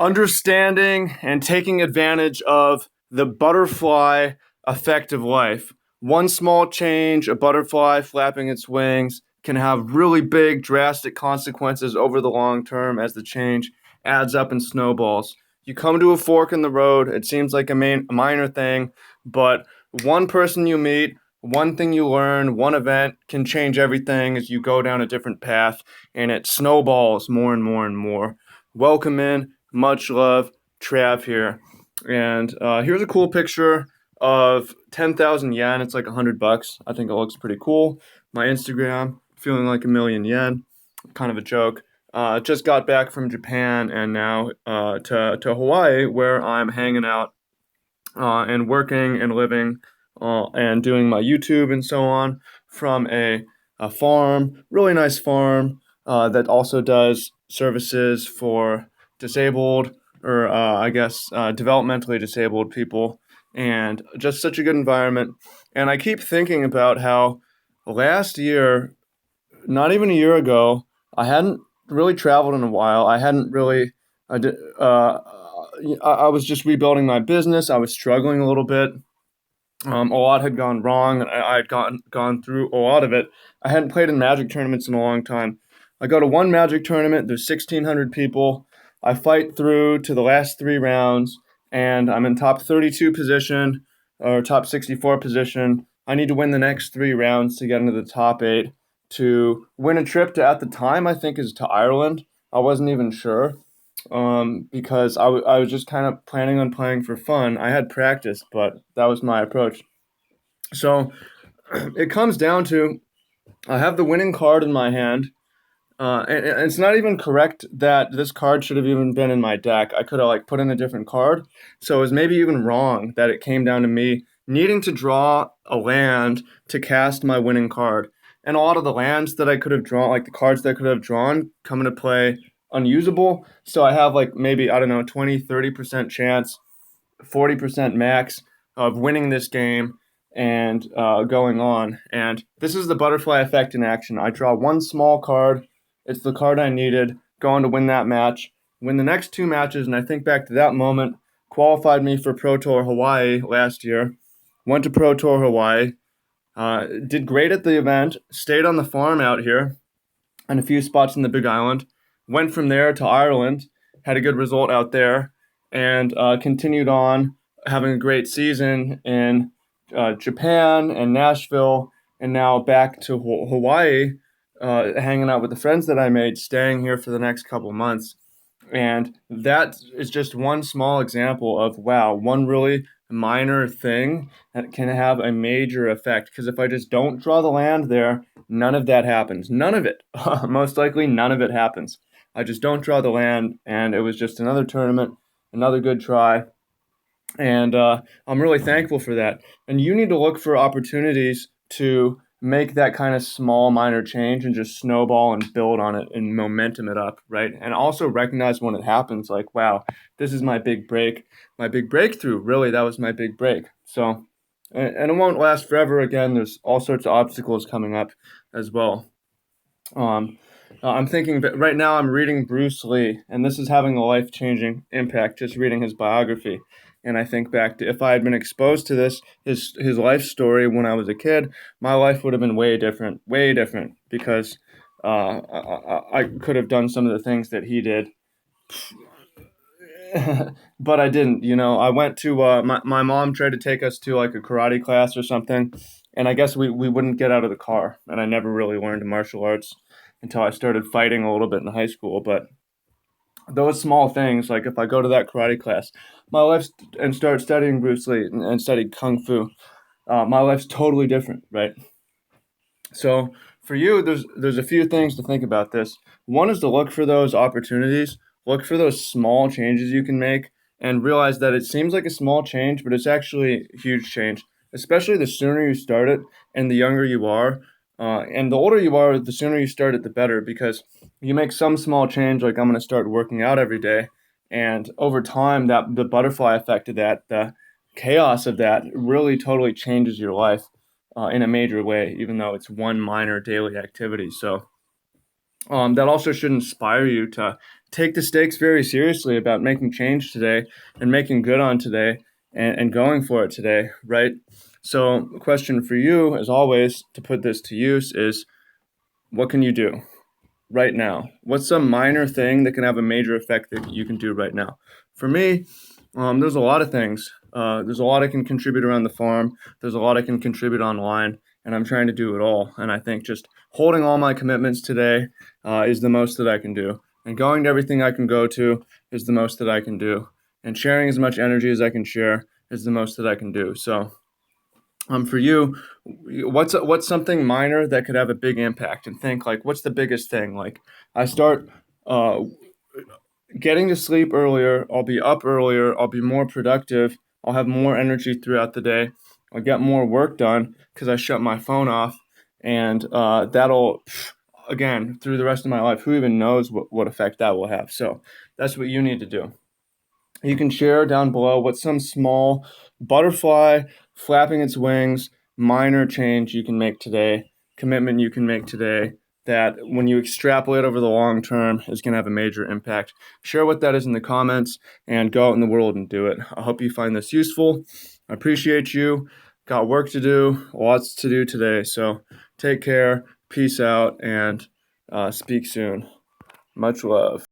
understanding and taking advantage of the butterfly effect of life. One small change, a butterfly flapping its wings, can have really big, drastic consequences over the long term as the change adds up and snowballs. You come to a fork in the road, it seems like a minor thing, but one person you meet, one thing you learn, one event can change everything as you go down a different path, and it snowballs more and more and more. Welcome in, much love, Trav here. And here's a cool picture of 10,000 yen. It's like $100. I think it looks pretty cool. My Instagram, feeling like a million yen. Kind of a joke. Just got back from Japan and now to Hawaii, where I'm hanging out and working and living and doing my YouTube and so on from a farm, really nice farm that also does services for disabled or I guess developmentally disabled people, and just such a good environment. And I keep thinking about how last year, not even a year ago, I hadn't really traveled in a while. I hadn't really, I did, I was just rebuilding my business. I was struggling a little bit. A lot had gone wrong. I had gone through a lot of it. I hadn't played in Magic tournaments in a long time. I go to one Magic tournament. There's 1,600 people. I fight through to the last three rounds, and I'm in top 32 position or top 64 position. I need to win the next three rounds to get into the top eight to win a trip to, at the time, I think is to Ireland. I wasn't even sure because I was just kind of planning on playing for fun. I had practice, but that was my approach. So it comes down to I have the winning card in my hand. And it's not even correct that this card should have even been in my deck. I could have like put in a different card. So it was maybe even wrong that it came down to me needing to draw a land to cast my winning card. And a lot of the lands that I could have drawn, like the cards that I could have drawn, come into play unusable. So I have like maybe, I don't know, 20-30% chance, 40% max of winning this game and going on. And this is the butterfly effect in action. I draw one small card. It's the card I needed, going to win that match, win the next two matches. And I think back to that moment, qualified me for Pro Tour Hawaii last year. Went to Pro Tour Hawaii, did great at the event, stayed on the farm out here and a few spots in the Big Island. Went from there to Ireland, had a good result out there, and continued on having a great season in Japan and Nashville, and now back to Hawaii, hanging out with the friends that I made, staying here for the next couple months. And that is just one small example of, wow, one really minor thing that can have a major effect. Because if I just don't draw the land there, none of that happens. None of it. Most likely, none of it happens. I just don't draw the land, and it was just another tournament, another good try. And I'm really thankful for that. And you need to look for opportunities to make that kind of small, minor change and just snowball and build on it and momentum it up, right? And also recognize when it happens, like, wow, this is my big break, my big breakthrough. Really, that was my big break. So, and it won't last forever. Again, there's all sorts of obstacles coming up as well. I'm thinking, but right now I'm reading Bruce Lee, and this is having a life-changing impact, just reading his biography. And I think back to if I had been exposed to this, his life story when I was a kid, my life would have been way different, because I could have done some of the things that he did, but I didn't. I went to my mom tried to take us to like a karate class or something, and I guess we wouldn't get out of the car, and I never really learned martial arts until I started fighting a little bit in high school. But those small things, like if I go to that karate class, my life and start studying Bruce Lee and study kung fu, my life's totally different, right? So for you, there's a few things to think about this. One is to look for those opportunities, look for those small changes you can make, and realize that it seems like a small change, but it's actually a huge change. Especially the sooner you start it and the younger you are, and the older you are, the sooner you start it, the better. Because you make some small change, like I'm going to start working out every day, and over time, that the butterfly effect of that, the chaos of that, really totally changes your life in a major way, even though it's one minor daily activity. So That also should inspire you to take the stakes very seriously about making change today and making good on today and going for it today, right? So, the question for you, as always, to put this to use is what can you do right now? What's some minor thing that can have a major effect that you can do right now? For me, there's a lot of things. There's a lot I can contribute around the farm. There's a lot I can contribute online, and I'm trying to do it all. And I think just holding all my commitments today is the most that I can do. And going to everything I can go to is the most that I can do. And sharing as much energy as I can share is the most that I can do. So, for you, what's something minor that could have a big impact? And think like, what's the biggest thing? Like, I start uh, getting to sleep earlier. I'll be up earlier. I'll be more productive. I'll have more energy throughout the day. I'll get more work done because I shut my phone off, and that'll again through the rest of my life. Who even knows what effect that will have? So that's what you need to do. You can share down below what some small butterfly flapping its wings, minor change you can make today, commitment you can make today that when you extrapolate over the long term is going to have a major impact. Share what that is in the comments and go out in the world and do it. I hope you find this useful. I appreciate you. Got work to do, lots to do today. So take care, peace out, and speak soon. Much love.